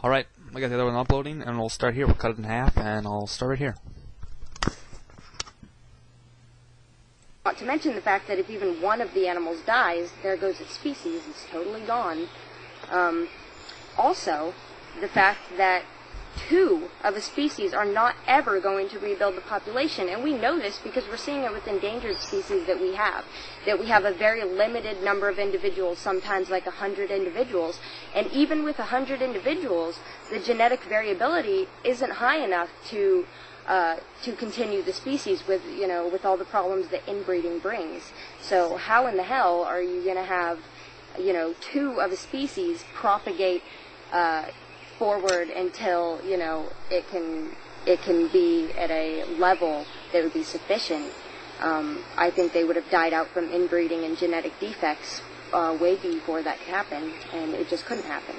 Alright, I got the other one uploading, and we'll start here. We'll cut it in half, and I'll start right here. Not to mention the fact that if even one of the animals dies, there goes its species. It's totally gone. Also, the fact that two of a species are not ever going to rebuild the population, and we know this because we're seeing it with endangered species that we have a very limited number of individuals, sometimes like 100 individuals, and even with 100 individuals, the genetic variability isn't high enough to continue the species with all the problems that inbreeding brings. So how in the hell are you going to have two of a species propagate forward until it can be at a level that would be sufficient? I think they would have died out from inbreeding and genetic defects way before that could happen, and it just couldn't happen.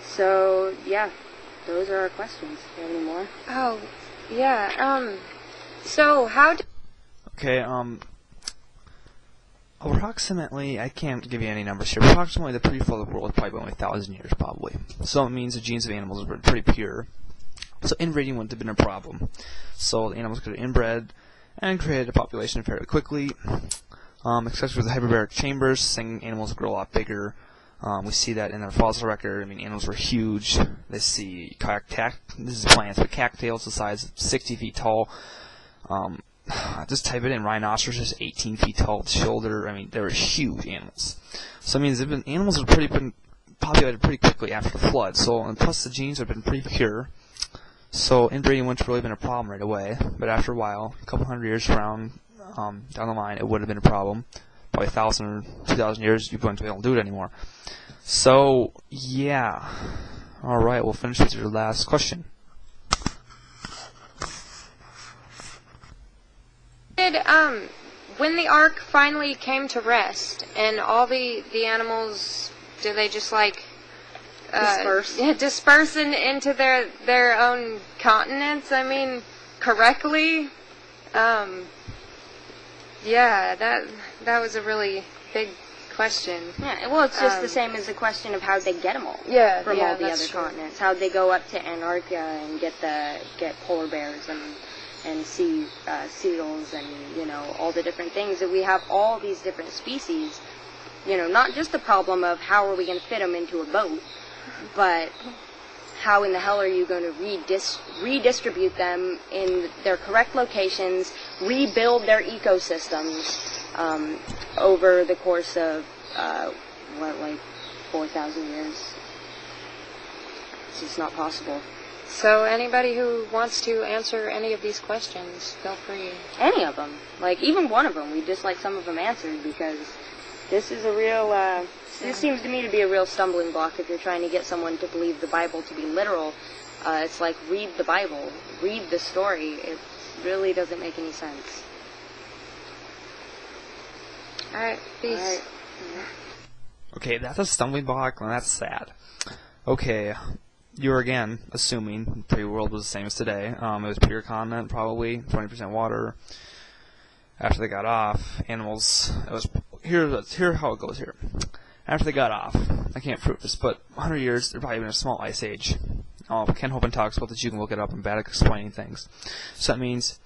So yeah, those are our questions. Do you have any more? Oh, yeah. So how do... Okay, approximately, I can't give you any numbers here, approximately the pre-flood of the world is probably only 1,000 years, probably. So it means the genes of animals were pretty pure. So inbreeding wouldn't have been a problem. So the animals could have inbred and created a population fairly quickly. Especially with the hyperbaric chambers, saying animals grow a lot bigger. We see that in their fossil record. I mean, animals were huge. They see this is plants, but cattails the size of 60 feet tall. Just type it in, rhinoceros, 18 feet tall at the shoulder. I mean, they were huge animals. So it means animals have been populated pretty quickly after the flood. So, and plus the genes have been pretty pure. So inbreeding wouldn't have really been a problem right away. But after a while, a couple hundred years down the line, it would have been a problem. Probably 1,000 or 2,000 years, you wouldn't be able to do it anymore. So, yeah. Alright, we'll finish with your last question. When the Ark finally came to rest, and all the animals, do they just like disperse into their own continents? I mean, correctly? Yeah, that was a really big question. Yeah, well, it's just the same as the question of how'd they get them all from all the other continents. How'd they go up to Antarctica and get polar bears and sea seals and all the different things that we have, all these different species. Not just the problem of how are we going to fit them into a boat, but how in the hell are you going to redistribute them in their correct locations, rebuild their ecosystems over the course of, 4,000 years? It's just not possible. So anybody who wants to answer any of these questions, feel free. Any of them. Even one of them. We'd just like some of them answered, because this is a real... This seems to me to be a real stumbling block if you're trying to get someone to believe the Bible to be literal. It's like, read the Bible. Read the story. It really doesn't make any sense. Alright, peace. All right. Okay, that's a stumbling block, and that's sad. Okay, you're again assuming the pre-world was the same as today. It was pure continent, probably 20% water. After they got off, animals. Here's how it goes here. After they got off, I can't prove this, but 100 years, there probably been a small ice age. Ken Hopen talks about this. You can look it up in Baddock explaining things. So that means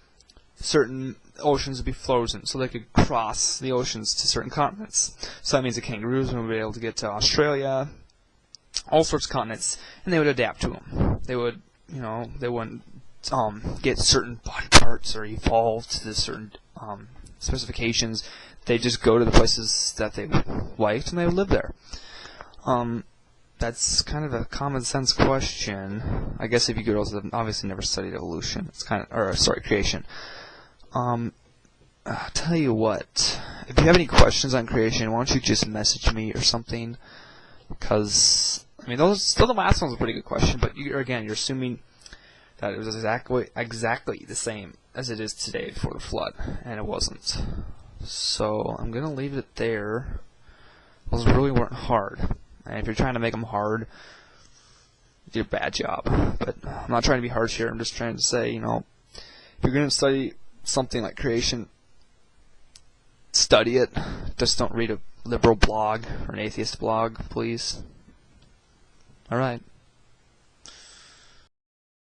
certain oceans would be frozen, so they could cross the oceans to certain continents. So that means the kangaroos would be able to get to Australia, all sorts of continents, and they would adapt to them. They would, they wouldn't get certain body parts or evolve to the certain specifications. They just go to the places that they liked, and they would live there. That's kind of a common sense question. I guess if you girls have obviously never studied evolution, it's creation. I'll tell you what, if you have any questions on creation, why don't you just message me or something? Because, the last one was a pretty good question, but you're assuming that it was exactly the same as it is today before the flood, and it wasn't. So I'm gonna leave it there. Those really weren't hard, and if you're trying to make them hard, you did a bad job. But I'm not trying to be harsh here. I'm just trying to say, if you're gonna study something like creation, study it. Just don't read a liberal blog or an atheist blog, please. Alright.